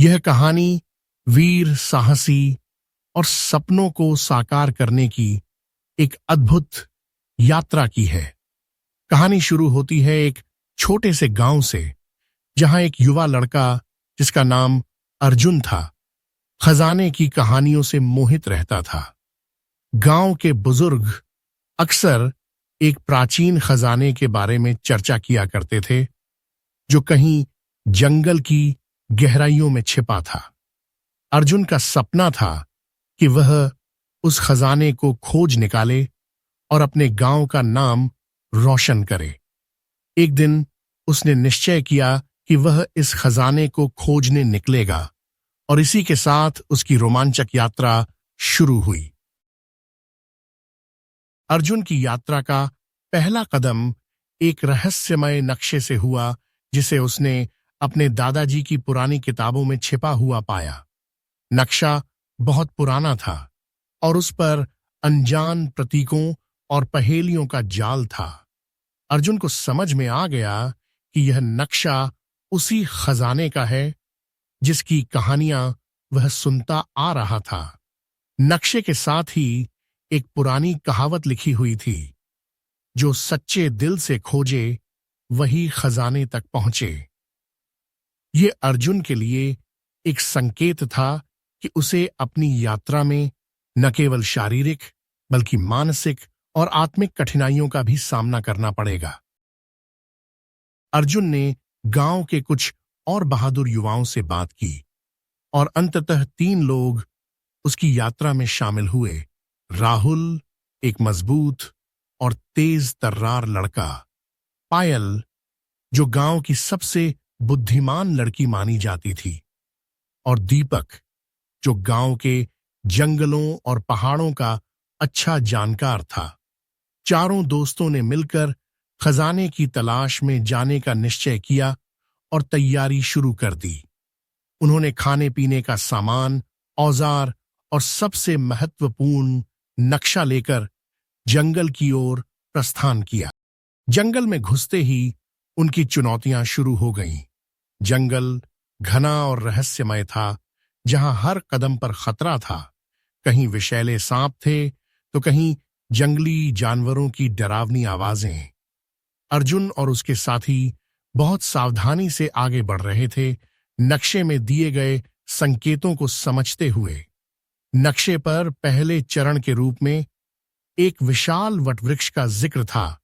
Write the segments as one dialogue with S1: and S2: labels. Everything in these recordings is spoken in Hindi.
S1: यह कहानी वीर, साहसी और सपनों को साकार करने की एक अद्भुत यात्रा की है। कहानी शुरू होती है एक छोटे से गांव से, जहां एक युवा लड़का जिसका नाम अर्जुन था, खजाने की कहानियों से मोहित रहता था। गांव के बुजुर्ग अक्सर एक प्राचीन खजाने के बारे में चर्चा किया करते थे, जो कहीं जंगल की गहराइयों में छिपा था। अर्जुन का सपना था कि वह उस खजाने को खोज निकाले और अपने गांव का नाम रोशन करे। एक दिन उसने निश्चय किया कि वह इस खजाने को खोजने निकलेगा, और इसी के साथ उसकी रोमांचक यात्रा शुरू हुई। अर्जुन की यात्रा का पहला कदम एक रहस्यमय नक्शे से हुआ, जिसे उसने अपने दादाजी की पुरानी किताबों में छिपा हुआ पाया। नक्शा बहुत पुराना था और उस पर अनजान प्रतीकों और पहेलियों का जाल था। अर्जुन को समझ में आ गया कि यह नक्शा उसी खजाने का है जिसकी कहानियां वह सुनता आ रहा था। नक्शे के साथ ही एक पुरानी कहावत लिखी हुई थी, जो सच्चे दिल से खोजे वही खजाने तक पहुंचे। ये अर्जुन के लिए एक संकेत था कि उसे अपनी यात्रा में न केवल शारीरिक बल्कि मानसिक और आत्मिक कठिनाइयों का भी सामना करना पड़ेगा। अर्जुन ने गांव के कुछ और बहादुर युवाओं से बात की और अंततः 3 लोग उसकी यात्रा में शामिल हुए। राहुल, एक मजबूत और तेज तर्रार लड़का, पायल, जो गांव की सबसे बुद्धिमान लड़की मानी जाती थी, और दीपक, जो गांव के जंगलों और पहाड़ों का अच्छा जानकार था। चारों दोस्तों ने मिलकर खजाने की तलाश में जाने का निश्चय किया और तैयारी शुरू कर दी। उन्होंने खाने पीने का सामान, औजार और सबसे महत्वपूर्ण नक्शा लेकर जंगल की ओर प्रस्थान किया। जंगल में घुसते ही उनकी चुनौतियां शुरू हो गईं। जंगल घना और रहस्यमय था, जहां हर कदम पर खतरा था। कहीं विषैले सांप थे तो कहीं जंगली जानवरों की डरावनी आवाजें। अर्जुन और उसके साथी बहुत सावधानी से आगे बढ़ रहे थे, नक्शे में दिए गए संकेतों को समझते हुए। नक्शे पर पहले चरण के रूप में एक विशाल वटवृक्ष का जिक्र था,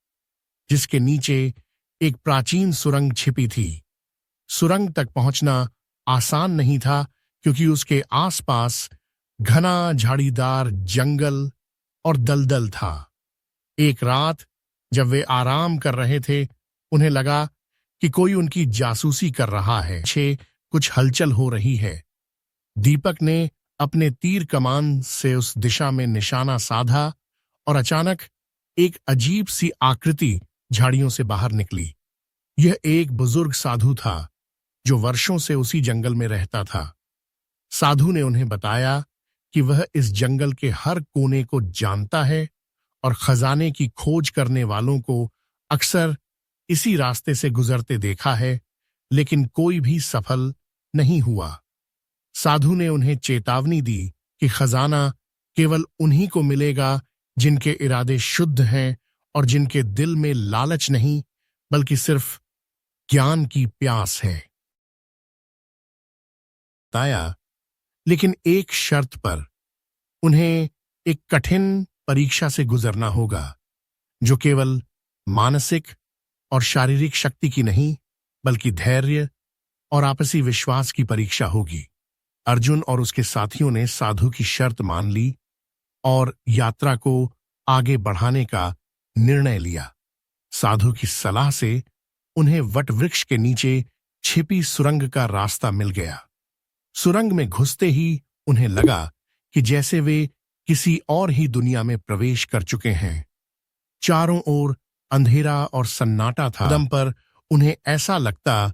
S1: जिसके नीचे एक प्राचीन सुरंग छिपी थी। सुरंग तक पहुंचना आसान नहीं था, क्योंकि उसके आसपास घना झाड़ीदार जंगल और दलदल था। एक रात जब वे आराम कर रहे थे, उन्हें लगा कि कोई उनकी जासूसी कर रहा है। कुछ हलचल हो रही है। दीपक ने अपने तीर कमान से उस दिशा में निशाना साधा और अचानक एक अजीब सी आकृति झाड़ियों से बाहर निकली। यह एक बुजुर्ग साधु था, जो वर्षों से उसी जंगल में रहता था। साधु ने उन्हें बताया कि वह इस जंगल के हर कोने को जानता है और खजाने की खोज करने वालों को अक्सर इसी रास्ते से गुजरते देखा है, लेकिन कोई भी सफल नहीं हुआ। साधु ने उन्हें चेतावनी दी कि खजाना केवल उन्हीं को मिलेगा जिनके इरादे शुद्ध हैं और जिनके दिल में लालच नहीं, बल्कि सिर्फ ज्ञान की प्यास है। बताया, लेकिन एक शर्त पर। उन्हें एक कठिन परीक्षा से गुजरना होगा, जो केवल मानसिक और शारीरिक शक्ति की नहीं, बल्कि धैर्य और आपसी विश्वास की परीक्षा होगी। अर्जुन और उसके साथियों ने साधु की शर्त मान ली और यात्रा को आगे बढ़ाने का निर्णय लिया। साधु की सलाह से उन्हें वटवृक्ष के नीचे छिपी सुरंग का रास्ता मिल गया। सुरंग में घुसते ही उन्हें लगा कि जैसे वे किसी और ही दुनिया में प्रवेश कर चुके हैं। चारों ओर अंधेरा और सन्नाटा था। कदम पर उन्हें ऐसा लगता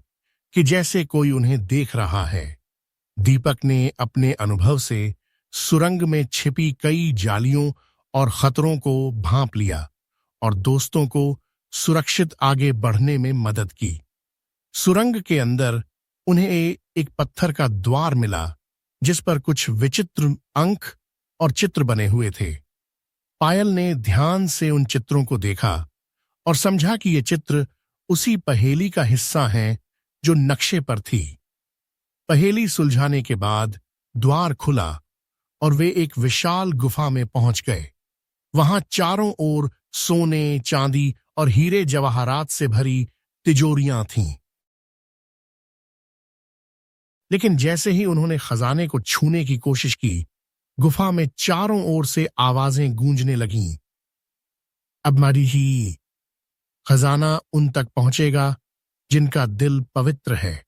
S1: कि जैसे कोई उन्हें देख रहा है। दीपक ने अपने अनुभव से सुरंग में छिपी कई जालियों और खतरों को भांप लिया और दोस्तों को सुरक्षित आगे बढ़ने में मदद की। सुरंग के अंदर उन्हें एक पत्थर का द्वार मिला जिस पर कुछ विचित्र अंक और चित्र बने हुए थे। पायल ने ध्यान से उन चित्रों को देखा और समझा कि ये चित्र उसी पहेली का हिस्सा हैं जो नक्शे पर थी। पहेली सुलझाने के बाद द्वार खुला और वे एक विशाल गुफा में पहुंच गए। वहां चारों ओर सोने, चांदी और हीरे जवाहरात से भरी तिजोरियां थीं। लेकिन जैसे ही उन्होंने खजाने को छूने की कोशिश की, गुफा में चारों ओर से आवाजें गूंजने लगीं। अब मरी ही खजाना उन तक पहुंचेगा जिनका दिल पवित्र है।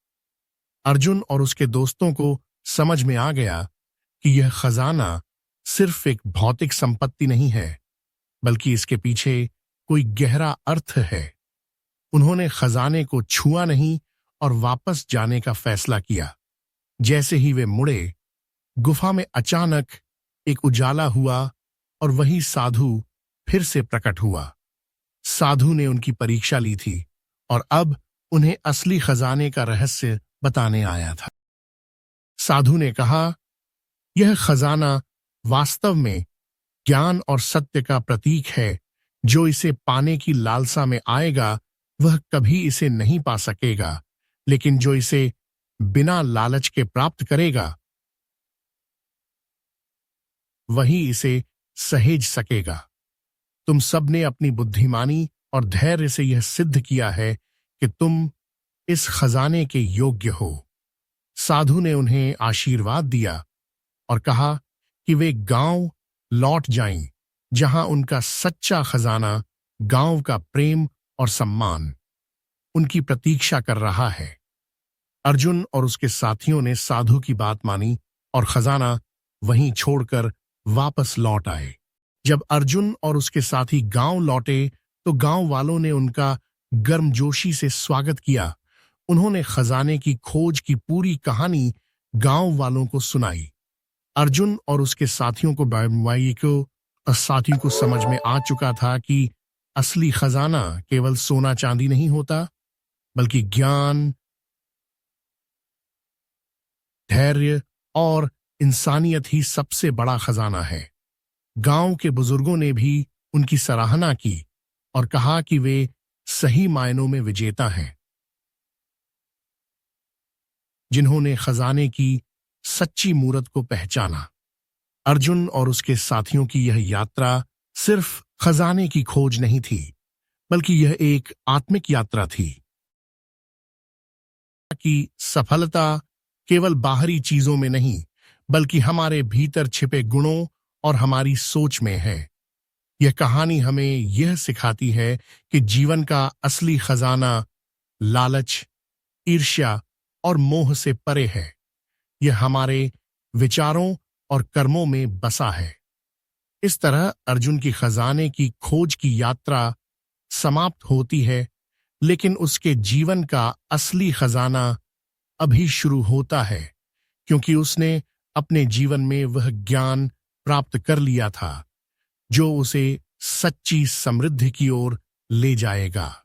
S1: अर्जुन और उसके दोस्तों को समझ में आ गया कि यह खजाना सिर्फ एक भौतिक संपत्ति नहीं है, बल्कि इसके पीछे कोई गहरा अर्थ है। उन्होंने खजाने को छुआ नहीं और वापस जाने का फैसला किया। जैसे ही वे मुड़े, गुफा में अचानक एक उजाला हुआ और वही साधु फिर से प्रकट हुआ। साधु ने उनकी परीक्षा ली थी और अब उन्हें असली खजाने का रहस्य बताने आया था। साधु ने कहा, यह खजाना वास्तव में ज्ञान और सत्य का प्रतीक है। जो इसे पाने की लालसा में आएगा वह कभी इसे नहीं पा सकेगा, लेकिन जो इसे बिना लालच के प्राप्त करेगा वही इसे सहेज सकेगा। तुम सबने अपनी बुद्धिमानी और धैर्य से यह सिद्ध किया है कि तुम इस खजाने के योग्य हो। साधु ने उन्हें आशीर्वाद दिया और कहा कि वे गांव लौट जाएं, जहां उनका सच्चा खजाना, गांव का प्रेम और सम्मान उनकी प्रतीक्षा कर रहा है। अर्जुन और उसके साथियों ने साधु की बात मानी और खजाना वहीं छोड़कर वापस लौट आए। जब अर्जुन और उसके साथी गांव लौटे तो गांव वालों ने उनका गर्मजोशी से स्वागत किया। उन्होंने खजाने की खोज की पूरी कहानी गांव वालों को सुनाई। अर्जुन और उसके साथियों को समझ में आ चुका था कि असली खजाना केवल सोना चांदी नहीं होता, बल्कि ज्ञान, धैर्य और इंसानियत ही सबसे बड़ा खजाना है। गांव के बुजुर्गों ने भी उनकी सराहना की और कहा कि वे सही मायनों में विजेता हैं, जिन्होंने खजाने की सच्ची मूरत को पहचाना। अर्जुन और उसके साथियों की यह यात्रा सिर्फ खजाने की खोज नहीं थी, बल्कि यह एक आत्मिक यात्रा थी। कि सफलता केवल बाहरी चीजों में नहीं, बल्कि हमारे भीतर छिपे गुणों और हमारी सोच में है। यह कहानी हमें यह सिखाती है कि जीवन का असली खजाना लालच, ईर्ष्या और मोह से परे है। यह हमारे विचारों और कर्मों में बसा है। इस तरह अर्जुन की खजाने की खोज की यात्रा समाप्त होती है, लेकिन उसके जीवन का असली खजाना अभी शुरू होता है, क्योंकि उसने अपने जीवन में वह ज्ञान प्राप्त कर लिया था जो उसे सच्ची समृद्धि की ओर ले जाएगा।